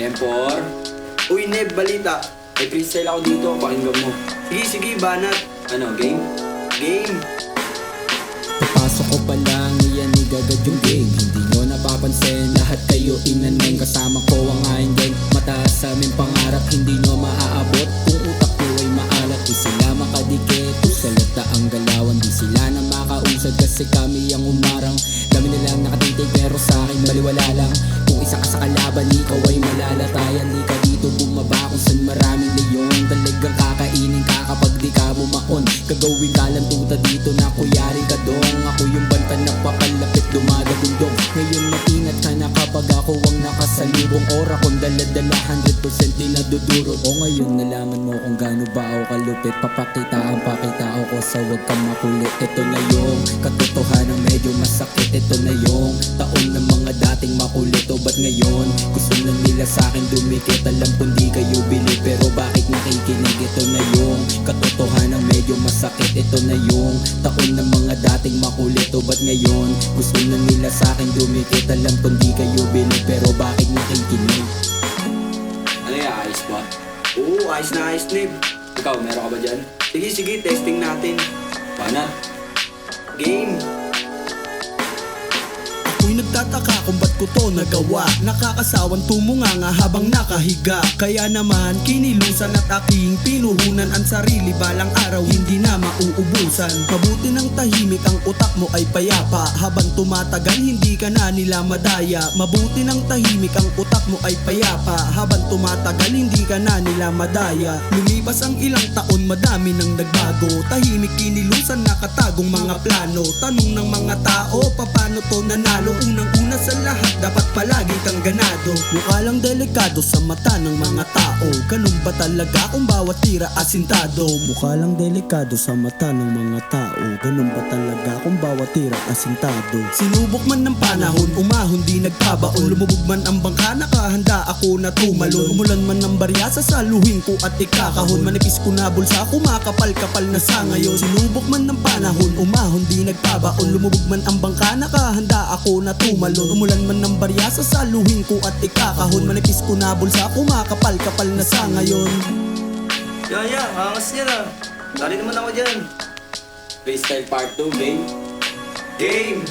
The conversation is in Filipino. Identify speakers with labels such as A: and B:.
A: Tempor.
B: Uy, Neb, balita.
A: May freestyle ako dito, pakinggan mo.
B: Sige, banat.
A: Ano, game?
B: Game.
C: Papasok ko pa lang, iyan igagad yung game. Hindi nyo napapansin, lahat kayo inaneng. Kasama ko ang aking gang. Mataas sa aming pangarap, hindi nyo maaabot. Kung utak nyo ay maalat, di sila makadikit. Kung salata ang galawan, di sila na makausad. Kasi kami ang umarang. Dami nilang nakatitig pero sa akin baliwala lang. Kung isa ka sa kalaban, ikaw ay malalatayan. Di ka dito bumaba kung saan maraming leyon. Talagang kakainin ka kapag di ka bumaon. Gagawin ka lang tuta dito na kuyari ka dong. Ako yung banta na papalapit dumadagundong. Ngayon matingat ka na kapag ako ang nakasalubong. Ora kong dala-dala 100% di nadudurot. O ngayon nalaman mo kung gaano ba ako kalupit. Papakitaan ko sa wag kang makulit. Ito na yung katotohanan medyo masakit. Ito na yung taon ng mga dating makulit. O ba't ngayon gusto na nila sa'kin dumikit? Alam kong di kayo bili pero bakit nakikinig? Ito na yung katotohanan medyo masakit. Ito na yung taon ng mga dating makulit. O ba't ngayon gusto na nila sa'kin dumikit? Alam kong di kayo bili pero bakit nakikinig?
A: Ano yung ayos ba?
B: Oo, ayos na ayos, Neb.
A: Ikaw, meron ka ba dyan?
B: Sige, testing natin.
A: Banat.
B: Game.
D: Ako'y nagtataka kung ba't ko to nagawa. Nakakasawang tumunganga habang nakahiga. Kaya naman kinilusan at aking pinuhunan ang sarili. Balang araw hindi na mauubusan. Mabuti ng tahimik ang utak mo ay payapa. Habang tumatagal hindi ka na nila madaya. Mabuti ng tahimik ang utak mo ay payapa. Habang tumatagal hindi ka na nila madaya. Lumipas ang ilang taon madami nang nagbago. Tahimik kinilusan nakatagong mga plano. Tanong ng mga tao paano to nanalo. Unang-una sa lahat dapat palagi kang ganado. Mukha lang delikado sa mata ng mga tao. Ganun ba talaga kung bawat tira asintado? Mukha lang delikado sa mata ng mga tao. Ganun ba talaga kung bawat tira asintado? Sinubok man ng panahon, umahon di nagpabaon. Lumubog man ang bangka, nakahanda ako na tumalon. Umulan man ng barya, sasaluhin ko at ikakahon. Manipis ko na bulsa, kumakapal-kapal na sa ngayon. Sinubok man ng panahon, umahon di nagpabaon. Lumubog man ang bangka, nakahanda ako na tumalon. Umulan man ng barya, sasaluhin ko at ikakahon. Manipis ko na bulsa, kumakapal-kapal na sa ngayon.
B: Yeah, angas niya na. Dali naman ako dyan.
A: Freestyle part 2, game.
B: Game.